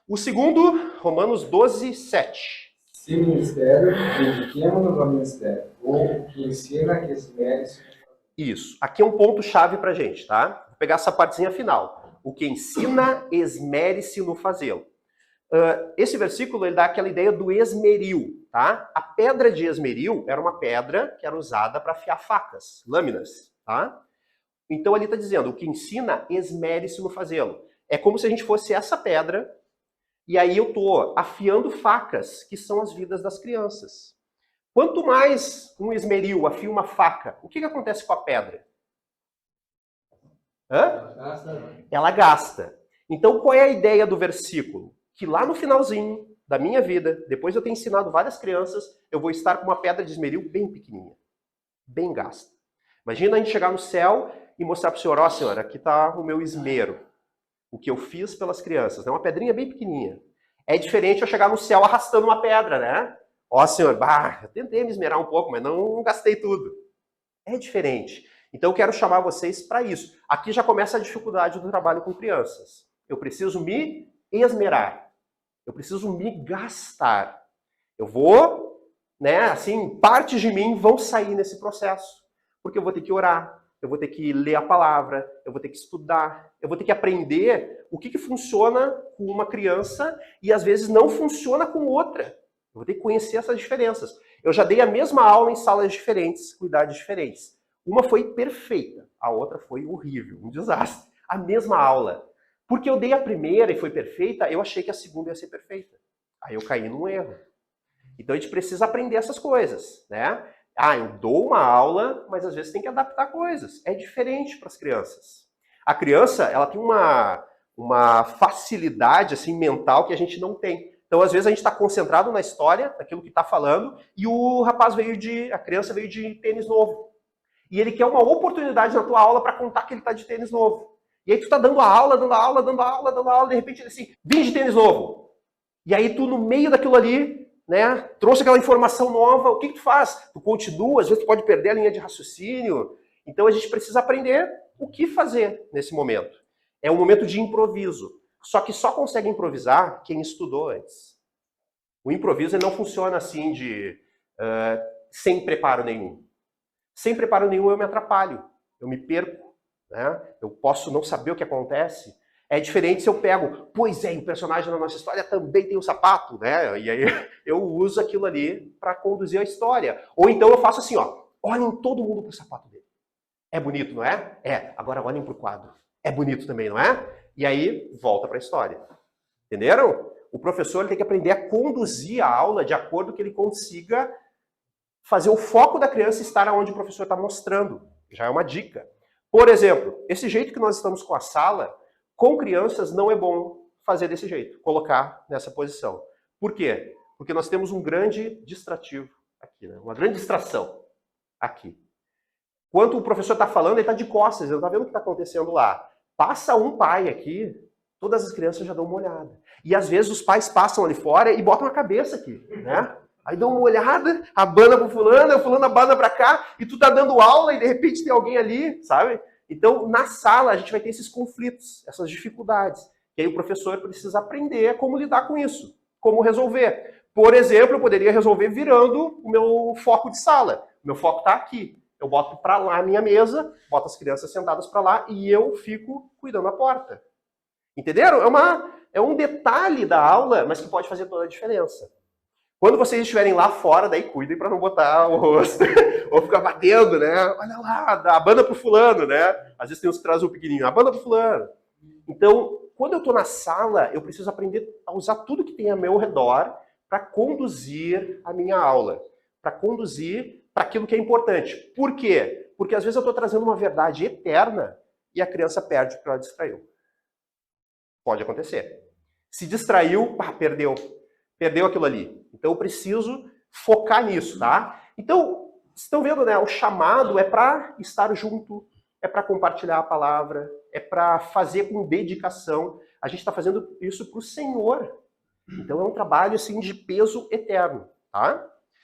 O segundo, Romanos 12, 7. Se o ministério, dediquemo-nos ao ministério, ou que ensina que esmere-se. Isso. Aqui é um ponto-chave pra gente, tá? Vou pegar essa partezinha final. O que ensina, esmere-se no fazê-lo. Esse versículo ele dá aquela ideia do esmeril, tá? A pedra de esmeril era uma pedra que era usada para afiar facas, lâminas, tá? Então ele está dizendo, o que ensina, esmere-se no fazê-lo. É como se a gente fosse essa pedra, e aí eu tô afiando facas, que são as vidas das crianças. Quanto mais um esmeril afia uma faca, o que acontece com a pedra? Ela gasta. Então qual é a ideia do versículo? Que lá no finalzinho da minha vida, depois de eu ter ensinado várias crianças, eu vou estar com uma pedra de esmeril bem pequenininha, bem gasta. Imagina a gente chegar no céu e mostrar para o senhor, ó senhor, aqui está o meu esmero, o que eu fiz pelas crianças, é uma pedrinha bem pequenininha. É diferente eu chegar no céu arrastando uma pedra, né? Ó senhor, eu tentei me esmerar um pouco, mas não gastei tudo. É diferente. Então eu quero chamar vocês para isso. Aqui já começa a dificuldade do trabalho com crianças. Eu preciso me esmerar. Eu preciso me gastar. Eu vou, né, assim, partes de mim vão sair nesse processo. Porque eu vou ter que orar, eu vou ter que ler a palavra, eu vou ter que estudar, eu vou ter que aprender o que funciona com uma criança e às vezes não funciona com outra. Eu vou ter que conhecer essas diferenças. Eu já dei a mesma aula em salas diferentes, com idades diferentes. Uma foi perfeita, a outra foi horrível, um desastre. A mesma aula. Porque eu dei a primeira e foi perfeita, eu achei que a segunda ia ser perfeita. Aí eu caí num erro. Então a gente precisa aprender essas coisas, né? Eu dou uma aula, mas às vezes tem que adaptar coisas. É diferente para as crianças. A criança, ela tem uma facilidade assim mental que a gente não tem. Então, às vezes, a gente está concentrado na história, naquilo que está falando, e a criança veio de tênis novo. E ele quer uma oportunidade na tua aula para contar que ele está de tênis novo. E aí tu está dando aula, de repente ele assim, vim de tênis novo. E aí tu, no meio daquilo ali, né, trouxe aquela informação nova, o que tu faz? Tu continua, às vezes tu pode perder a linha de raciocínio. Então a gente precisa aprender o que fazer nesse momento. É um momento de improviso. Só que só consegue improvisar quem estudou antes. O improviso ele não funciona assim sem preparo nenhum. Sem preparo nenhum eu me atrapalho, eu me perco, né? Eu posso não saber o que acontece. É diferente se eu pego, pois é, o personagem da nossa história também tem um sapato, né? E aí eu uso aquilo ali para conduzir a história. Ou então eu faço assim, ó, olhem todo mundo pro sapato dele. É bonito, não é? É, agora olhem pro quadro. É bonito também, não é? E aí volta para a história. Entenderam? O professor ele tem que aprender a conduzir a aula de acordo com que ele consiga fazer o foco da criança estar onde o professor está mostrando. Já é uma dica. Por exemplo, esse jeito que nós estamos com a sala, com crianças não é bom fazer desse jeito, colocar nessa posição. Por quê? Porque nós temos um grande distrativo aqui, né? Uma grande distração aqui. Quando o professor está falando, ele está de costas, ele não está vendo o que está acontecendo lá. Passa um pai aqui, todas as crianças já dão uma olhada. E às vezes os pais passam ali fora e botam a cabeça aqui, né? Aí dão uma olhada, abana pro fulano, o fulano abana pra cá, e tu tá dando aula e de repente tem alguém ali, sabe? Então, na sala, a gente vai ter esses conflitos, essas dificuldades. E aí o professor precisa aprender como lidar com isso, como resolver. Por exemplo, eu poderia resolver virando o meu foco de sala. O meu foco tá aqui. Eu boto para lá a minha mesa, boto as crianças sentadas para lá e eu fico cuidando da porta. Entenderam? É um detalhe da aula, mas que pode fazer toda a diferença. Quando vocês estiverem lá fora, daí cuidem para não botar o rosto ou ficar batendo, né? Olha lá, dá a banda pro fulano, né? Às vezes tem uns que trazem um pequenininho, a banda pro fulano. Então, quando eu estou na sala, eu preciso aprender a usar tudo que tem ao meu redor para conduzir a minha aula, para conduzir para aquilo que é importante. Por quê? Porque às vezes eu estou trazendo uma verdade eterna e a criança perde porque ela distraiu. Pode acontecer. Se distraiu, perdeu. Perdeu aquilo ali. Então eu preciso focar nisso, tá? Então, vocês estão vendo, né? O chamado é para estar junto, é para compartilhar a palavra, é para fazer com dedicação. A gente está fazendo isso para o Senhor. Então é um trabalho assim de peso eterno, tá?